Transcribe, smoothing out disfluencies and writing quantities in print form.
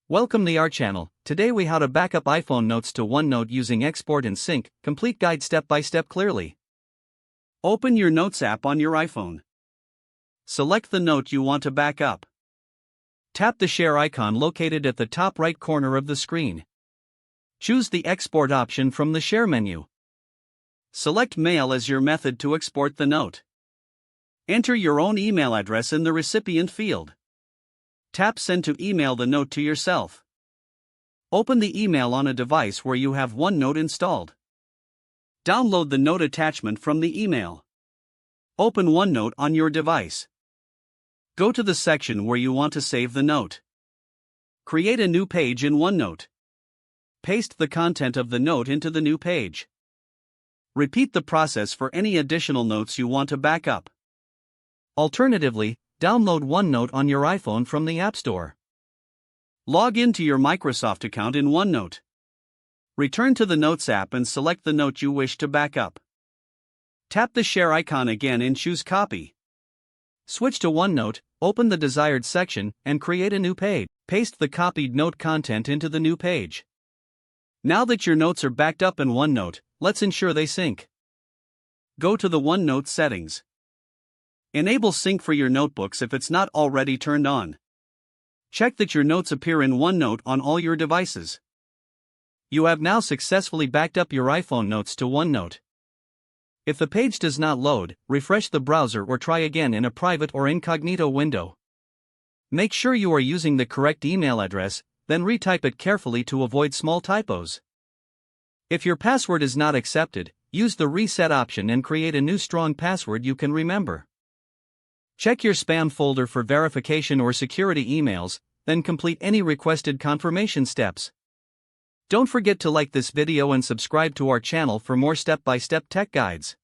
Welcome to our channel. Today we how to backup iPhone notes to OneNote using export and sync, complete guide step by step clearly. Open your Notes app on your iPhone. Select the note you want to back up. Tap the share icon located at the top right corner of the screen. Choose the export option from the share menu. Select mail as your method to export the note. Enter your own email address in the recipient field. Tap Send to email the note to yourself. Open the email on a device where you have OneNote installed. Download the note attachment from the email. Open OneNote on your device. Go to the section where you want to save the note. Create a new page in OneNote. Paste the content of the note into the new page. Repeat the process for any additional notes you want to back up. Alternatively, download OneNote on your iPhone from the App Store. Log into your Microsoft account in OneNote. Return to the Notes app and select the note you wish to back up. Tap the share icon again and choose Copy. Switch to OneNote, open the desired section, and create a new page. Paste the copied note content into the new page. Now that your notes are backed up in OneNote, let's ensure they sync. Go to the OneNote settings. Enable sync for your notebooks if it's not already turned on. Check that your notes appear in OneNote on all your devices. You have now successfully backed up your iPhone notes to OneNote. If the page does not load, refresh the browser or try again in a private or incognito window. Make sure you are using the correct email address, then retype it carefully to avoid small typos. If your password is not accepted, use the reset option and create a new strong password you can remember. Check your spam folder for verification or security emails, then complete any requested confirmation steps. Don't forget to like this video and subscribe to our channel for more step-by-step tech guides.